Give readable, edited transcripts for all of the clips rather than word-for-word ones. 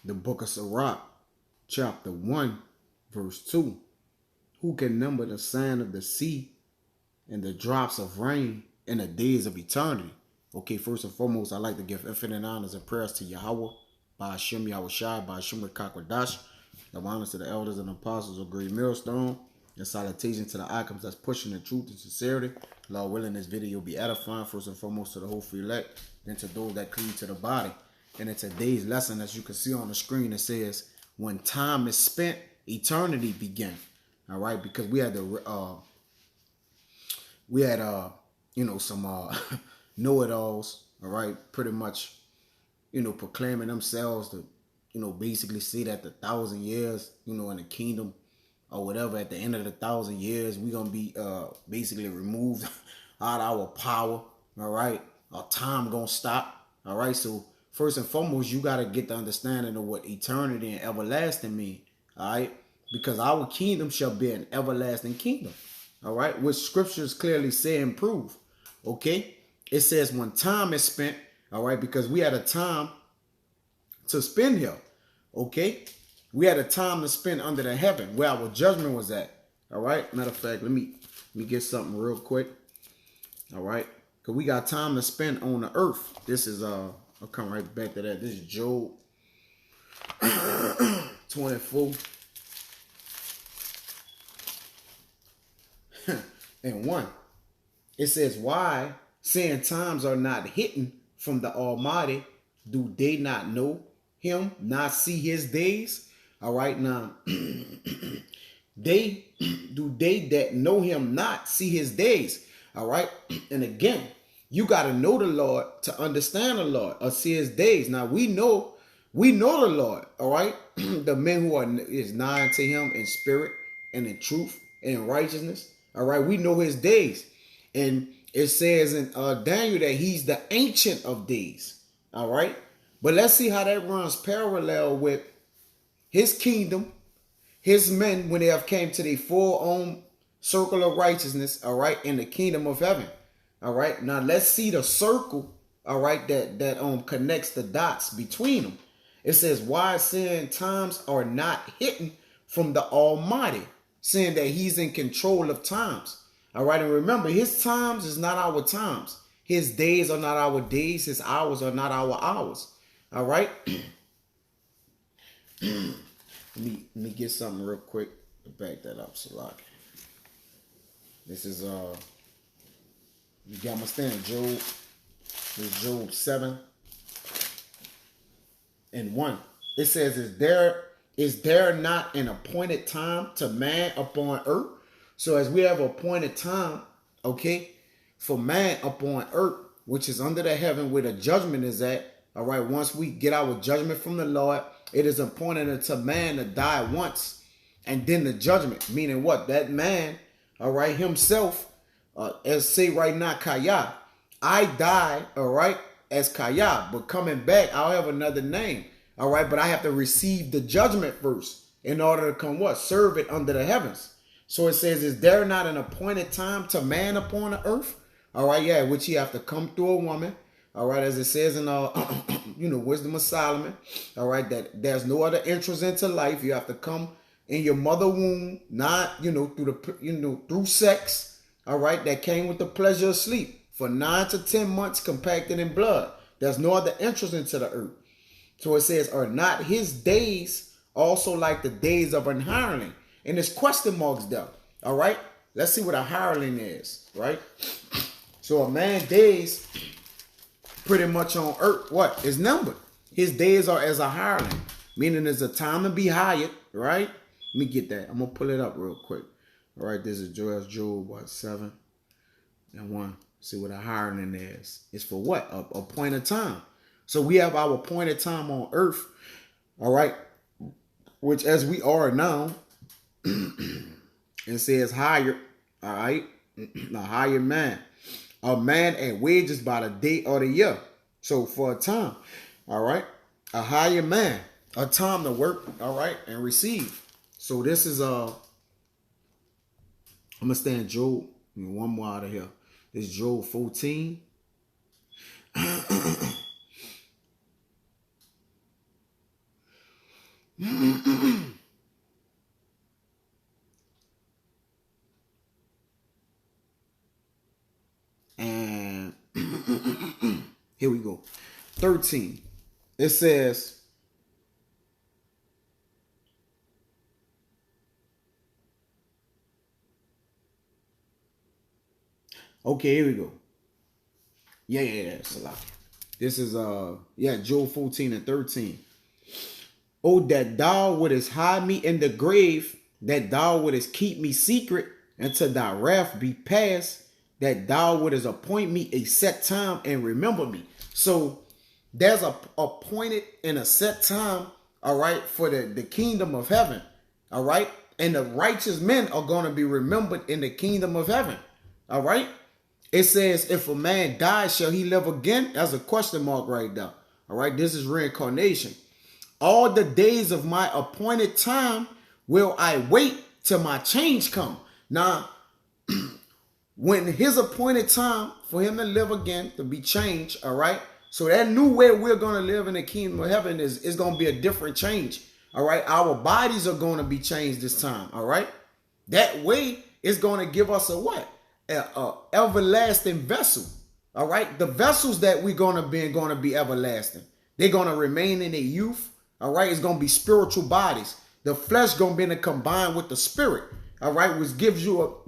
The book of Sirach, chapter 1, verse 2. Who can number the sand of the sea and the drops of rain in the days of eternity? Okay, first and foremost, I'd like to give infinite honors and prayers to Yahweh, by Hashem Yahushai, by Hashem Rekakwadash. The honors to the elders and apostles of Great Millstone, and salutation to the icons that's pushing the truth and sincerity. Lord willing, this video will be edifying, first and foremost to the whole free elect, then to those that cleave to the body. And in today's lesson, as you can see on the screen, it says, when time is spent, eternity begin. All right, because we had some know-it-alls, all right, pretty much, proclaiming themselves to, basically say that the 1,000 years, in the kingdom or whatever, at the end of the 1,000 years, we're going to be basically removed out of our power, all right? Our time going to stop, all right? So first and foremost, you got to get the understanding of what eternity and everlasting mean, all right? Because our kingdom shall be an everlasting kingdom, all right? Which scriptures clearly say and prove, okay? It says when time is spent, all right? Because we had a time to spend here, okay? We had a time to spend under the heaven where our judgment was at, all right? Matter of fact, let me get something real quick, all right? Because we got time to spend on the earth. This is, I'll come right back to that. This is Job 24 and 1. It says, why, saying times are not hidden from the Almighty, do they not know him, not see his days? All right, now, they that know him not see his days? All right, and again, you got to know the Lord to understand the Lord or see his days. Now, we know the Lord, all right? The men who is nigh unto him in spirit and in truth and in righteousness, all right? We know his days. And it says in Daniel that he's the ancient of days, all right? But let's see how that runs parallel with his kingdom, his men, when they have came to the full own circle of righteousness, all right, in the kingdom of heaven, all right. Now let's see the circle, all right, that connects the dots between them. It says, why, saying times are not hidden from the Almighty, saying that he's in control of times, all right. And remember, his times is not our times. His days are not our days. His hours are not our hours, all right. Let me get something real quick to back that up, Salak. This is you got my stand, Job. This is Job 7 and 1. It says, is there not an appointed time to man upon earth? So as we have appointed time, okay, for man upon earth, which is under the heaven where the judgment is at, all right, once we get our judgment from the Lord, it is appointed unto man to die once, and then the judgment. Meaning what? That man, all right, himself, as say right now, Kaya. I die, all right, as Kaya, but coming back, I'll have another name, all right, but I have to receive the judgment first in order to come what? Serve it under the heavens. So it says, is there not an appointed time to man upon the earth? All right, yeah, which you have to come through a woman. All right, as it says in Wisdom of Solomon, all right, that there's no other entrance into life. You have to come in your mother womb, not, through sex, all right, that came with the pleasure of sleep for 9 to 10 months compacted in blood. There's no other entrance into the earth. So it says, are not his days also like the days of an hireling? And there's question marks there, all right? Let's see what a hireling is, right? So a man's days pretty much on earth, what? Is numbered. His days are as a hireling, meaning there's a time to be hired, right? Let me get that. I'm going to pull it up real quick. All right, this is Job 7 and 1. See what a hireling is. It's for what? A appointed time. So we have our appointed time on earth, all right, which as we are now, it says hired, all right, a hired man. A man at wages by the day or the year. So for a time, all right, a hired man, a time to work, all right, and receive. So this is I'm gonna stand Job. One more out of here. This is Job 14. And here we go. 13. It says, okay, here we go. Yeah, it's a lot. This is Job 14 and 13. Oh, that thou wouldest hide me in the grave, that thou wouldest keep me secret until thy wrath be past, that thou wouldest appoint me a set time and remember me. So there's a appointed and a set time, all right, for the kingdom of heaven, all right? And the righteous men are going to be remembered in the kingdom of heaven, all right? It says, if a man dies, shall he live again? That's a question mark right there, all right? This is reincarnation. All the days of my appointed time will I wait till my change come. Now, when his appointed time for him to live again, to be changed, all right? So that new way we're going to live in the kingdom of heaven is going to be a different change, all right? Our bodies are going to be changed this time, all right? That way is going to give us a what? A everlasting vessel, all right? The vessels that we're going to be everlasting. They're going to remain in their youth, all right? It's going to be spiritual bodies. The flesh going to be to combine with the spirit, all right? Which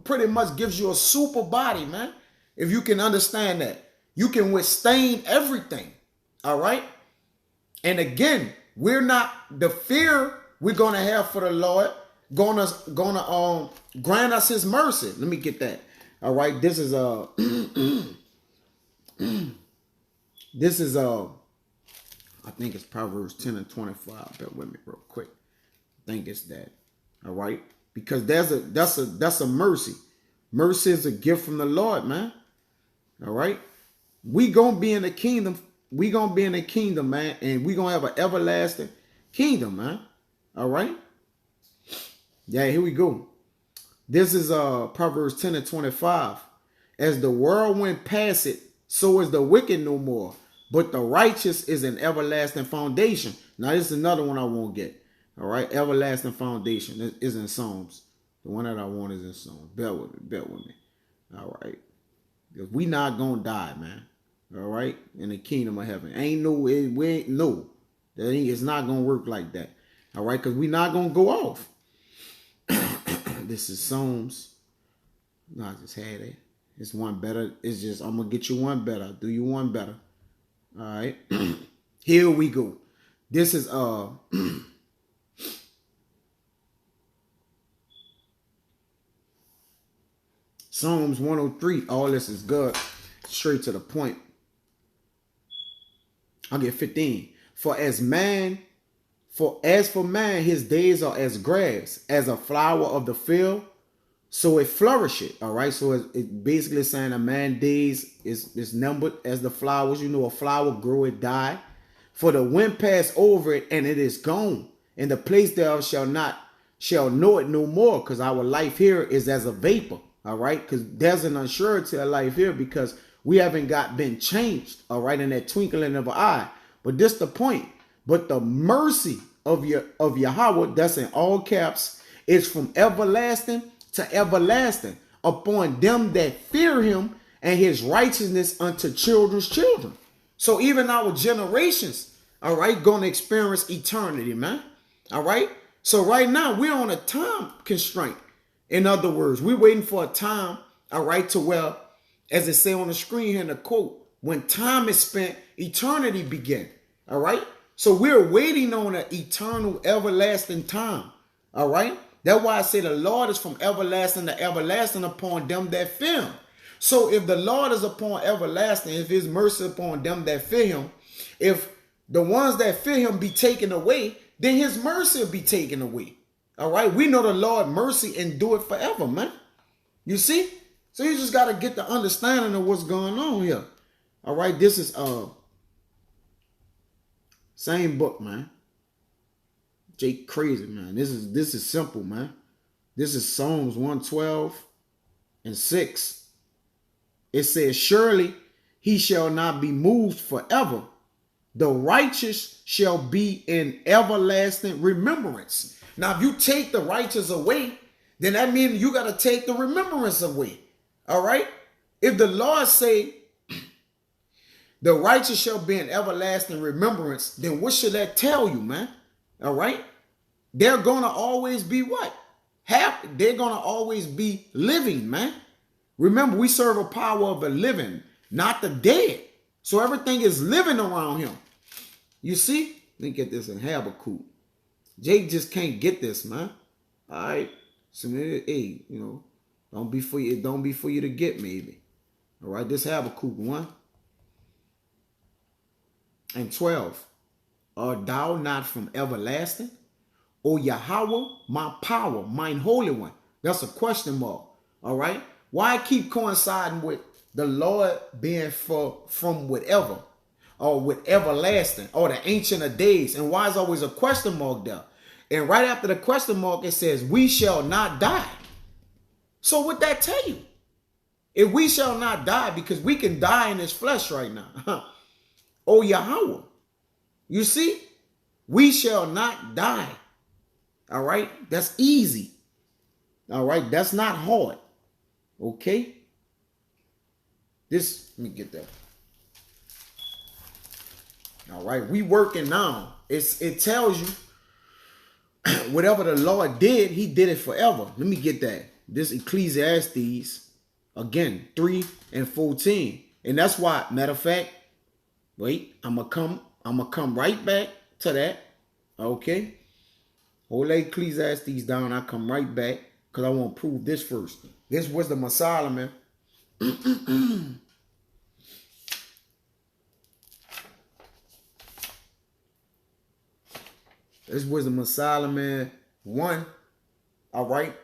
pretty much gives you a super body, man. If you can understand that. You can withstand everything, all right? And again, we're not, the fear we're going to have for the Lord gonna grant us his mercy. Let me get that. All right, this is I think it's Proverbs 10 and 25. Bear with me real quick. I think it's that. All right, because that's a mercy. Mercy is a gift from the Lord, man. All right, we gonna be in the kingdom. We gonna be in the kingdom, man, and we gonna have an everlasting kingdom, man. All right. Yeah, here we go. This is Proverbs 10 and 25. As the whirlwind passeth, so is the wicked no more. But the righteous is an everlasting foundation. Now, this is another one I won't get. All right, everlasting foundation. This is in Psalms. The one that I want is in Psalms. Bear with me. All right. Because we not going to die, man. All right. In the kingdom of heaven. It's not going to work like that. All right. Because we not going to go off. This is Psalms. No, I just had it. It's one better. It's just, I'm going to get you one better. I'll do you one better. All right. Here we go. This is Psalms 103. All this is good. Straight to the point. I'll get 15. As for man, his days are as grass, as a flower of the field, so it flourisheth. All right. So it basically saying a man's days is numbered as the flowers. You know, a flower grow, it die. For the wind pass over it, and it is gone. And the place thereof shall know it no more, because our life here is as a vapor. All right. Because there's an unsurety of life here, because we haven't been changed. All right. In that twinkling of an eye. But this the point. But the mercy of Yahweh, that's in all caps, is from everlasting to everlasting upon them that fear him, and his righteousness unto children's children. So even our generations, all right, going to experience eternity, man. All right. So right now we're on a time constraint. In other words, we're waiting for a time, all right, to where, as it say on the screen here in the quote, when time is spent, eternity begin. All right. So we're waiting on an eternal, everlasting time. All right. That's why I say the Lord is from everlasting to everlasting upon them that fear him. So if the Lord is upon everlasting, if his mercy upon them that fear him, if the ones that fear him be taken away, then his mercy will be taken away. All right. We know the Lord mercy endure forever, man. You see? So you just got to get the understanding of what's going on here. All right. This is same book, man. Jake crazy, man. This is simple, man. This is Psalms 112 and 6. It says, surely he shall not be moved forever. the righteous shall be in everlasting remembrance. Now, if you take the righteous away, then that means you got to take the remembrance away. All right? If the Lord say the righteous shall be in everlasting remembrance, then what should that tell you, man? All right? They're going to always be what? Happy. They're going to always be living, man. Remember, we serve a power of the living, not the dead. So everything is living around him. You see? Let me get this in Habakkuk. Jake just can't get this, man. All right. So, hey, don't be for you to get, maybe. All right. This Habakkuk 1 and 12. Art thou not from everlasting? O Yahweh, my power, mine holy one. That's a question mark. All right. Why keep coinciding with the Lord being from whatever, or with everlasting, or the ancient of days? And why is always a question mark there? And right after the question mark, it says, we shall not die. So what that tell you? If we shall not die, because we can die in this flesh right now. Oh, Yahweh. You see, we shall not die. All right. That's easy. All right. That's not hard. Okay. Let me get that. All right. We working now. It tells you whatever the Lord did, he did it forever. Let me get that. This Ecclesiastes, again, 3 and 14. And that's why, matter of fact, wait, I'm gonna come right back to that. Okay. Hold that Ecclesiastes down. I come right back because I want to prove this first. This Wisdom of Solomon. This Wisdom of Solomon 1, all right,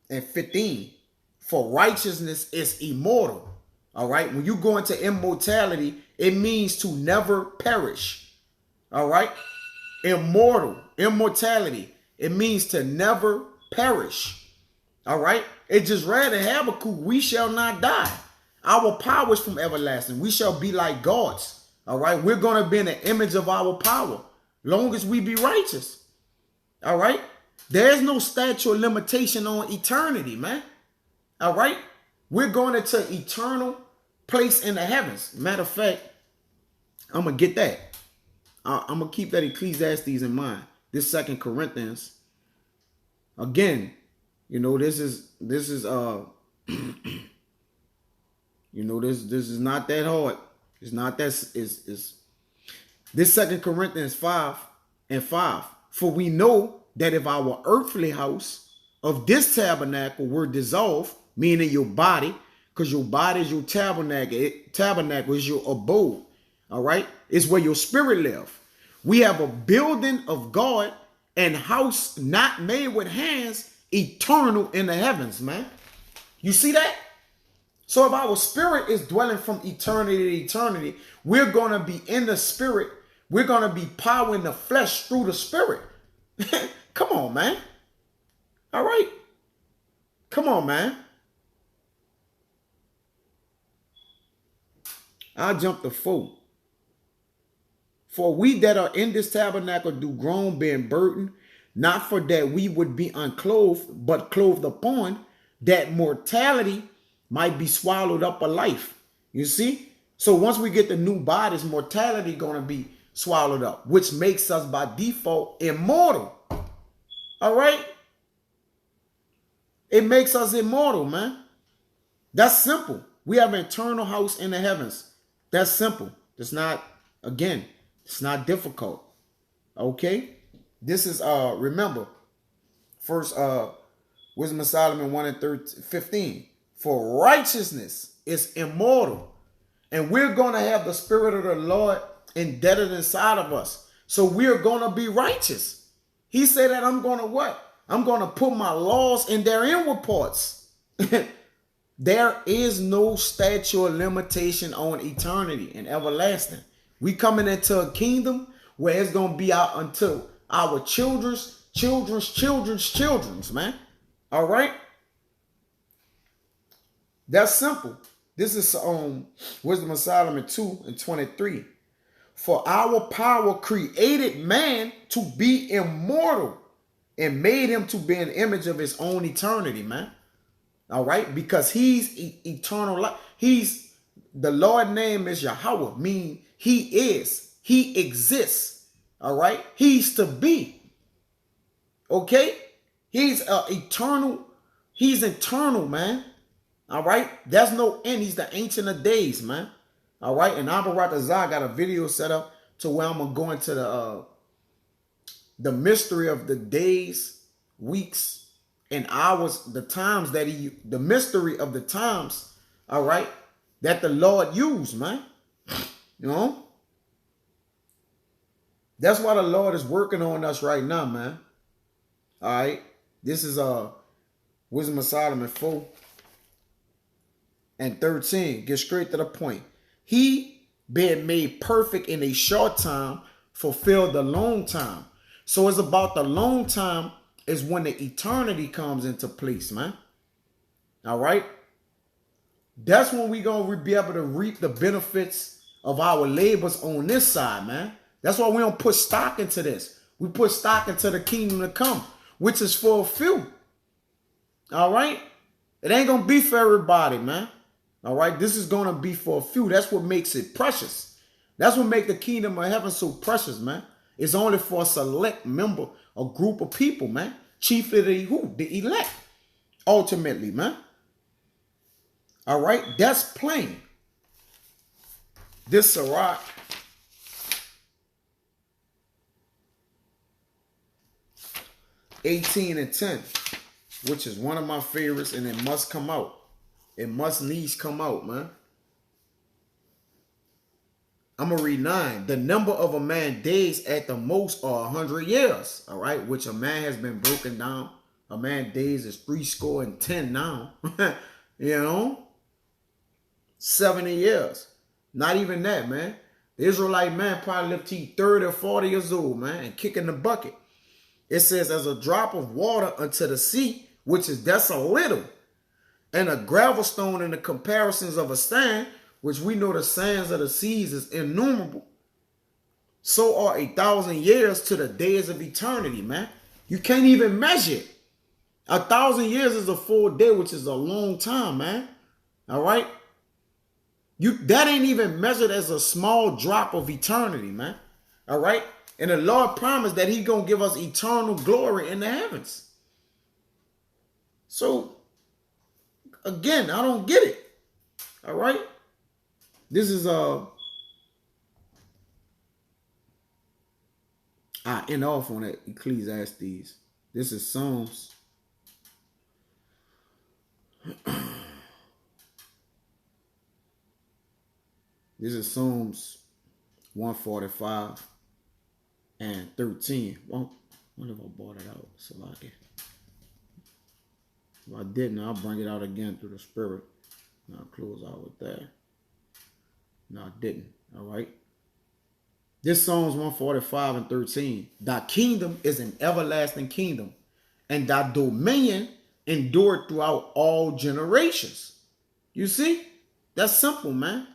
and 15. For righteousness is immortal. All right. When you go into immortality, it means to never perish. All right. Immortality. It means to never perish. All right. It just read in Habakkuk, we shall not die. Our power is from everlasting. We shall be like gods. All right. We're going to be in the image of our power. Long as we be righteous. All right. There's no statute of limitation on eternity, man. All right. We're going into eternal place in the heavens. Matter of fact, I'm going to get that. I'm going to keep that Ecclesiastes in mind. This 2 Corinthians. Again, this is this is not that hard. It's not that is this 2 Corinthians 5 and 5. For we know that if our earthly house of this tabernacle were dissolved, meaning your body, because your body is your tabernacle. Tabernacle is your abode. All right. It's where your spirit live. We have a building of God and house not made with hands, eternal in the heavens, man. You see that? So if our spirit is dwelling from eternity to eternity, we're going to be in the spirit. We're going to be powering the flesh through the spirit. Come on, man. All right. Come on, man. I'll jump to 4. For we that are in this tabernacle do groan, being burdened, not for that we would be unclothed, but clothed upon, that mortality might be swallowed up of life. You see? So once we get the new bodies, mortality going to be swallowed up, which makes us by default immortal. All right? It makes us immortal, man. That's simple. We have an eternal house in the heavens. That's simple. It's not, again, it's not difficult. Okay? This is, remember, first Wisdom of Solomon 1 and 15. For righteousness is immortal. And we're going to have the Spirit of the Lord embedded inside of us. So we're going to be righteous. He said that I'm going to what? I'm going to put my laws in their inward parts. There is no statute of limitation on eternity and everlasting. We coming into a kingdom where it's going to be out until our children's, man. All right? That's simple. This is Wisdom of Solomon 2 and 23. For our power created man to be immortal and made him to be an image of his own eternity, man. All right? Because he's eternal life. He's, the Lord name is Yahweh, meaning he is. He exists. All right? He's to be. Okay? He's eternal. He's eternal, man. All right? There's no end. He's the Ancient of Days, man. All right? And Abba Ratazah got a video set up to where I'm going to go into the mystery of the days, weeks, and hours, the times that the mystery of the times, all right, that the Lord used, man. You know? That's why the Lord is working on us right now, man. All right? This is Wisdom of Solomon 4 and 13. Get straight to the point. He, being made perfect in a short time, fulfilled the long time. So it's about the long time is when the eternity comes into place, man. All right? That's when we're going to be able to reap the benefits of our labors on this side, man. That's why we don't put stock into this. We put stock into the kingdom to come, which is for a few. All right? It ain't going to be for everybody, man. All right? This is going to be for a few. That's what makes it precious. That's what makes the kingdom of heaven so precious, man. It's only for a select member, a group of people, man. Chiefly the elect. Ultimately, man. All right? That's plain. This Sirach 18 and 10, which is one of my favorites, and it must come out. It must needs come out, man. I'm going to read 9. The number of a man's days at the most are 100 years, all right, which a man has been broken down. A man's days is 70 now, you know, 70 years. Not even that, man. The Israelite man probably lived to 30 or 40 years old, man, and kicking the bucket. It says, as a drop of water unto the sea, which is that's a little, and a gravel stone in the comparisons of a sand, which we know the sands of the seas is innumerable. So are 1,000 years to the days of eternity, man. You can't even measure it. 1,000 years is a full day, which is a long time, man. All right? That ain't even measured as a small drop of eternity, man. All right? And the Lord promised that he's going to give us eternal glory in the heavens. So, again, I don't get it. All right? This is I end off on that Ecclesiastes. This is Psalms. This is Psalms 145 and 13. Well, what if I bought it out? Salaki. If I didn't, I'll bring it out again through the Spirit. And I'll close out with that. No, I didn't. All right. This Psalms 145 and 13. Thy kingdom is an everlasting kingdom, and thy dominion endured throughout all generations. You see? That's simple, man.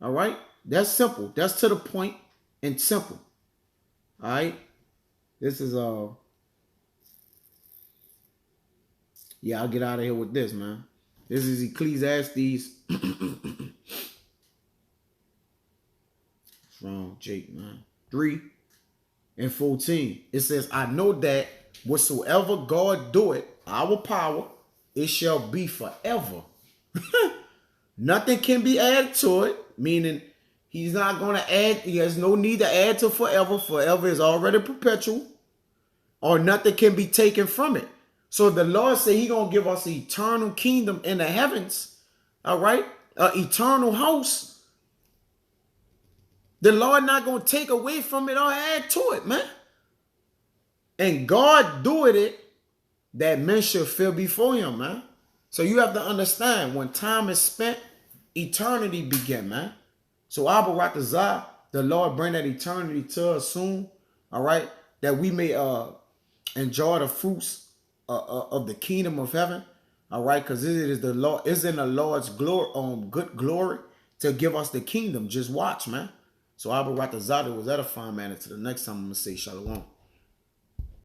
All right? That's simple. That's to the point and simple. All right? This is yeah, I'll get out of here with this, man. This is Ecclesiastes. Wrong, Jake, man. 3 and 14. It says, I know that whatsoever God doeth, our power, it shall be forever. Nothing can be added to it, meaning he's not going to add. He has no need to add to forever. Forever is already perpetual, or nothing can be taken from it. So the Lord said he's going to give us an eternal kingdom in the heavens, all right? An eternal house. The Lord not going to take away from it or add to it, man. And God doing it that men should fear before him, man. So you have to understand, when time is spent, eternity begin, man. So Abba Ratazah, the Lord bring that eternity to us soon, all right? That we may enjoy the fruits of the kingdom of heaven, all right? Because it is the Lord, it's in the Lord's glory, good glory to give us the kingdom. Just watch, man. So Abba Ratazada was edifying, man. Until the next time, I'm going to say shalom.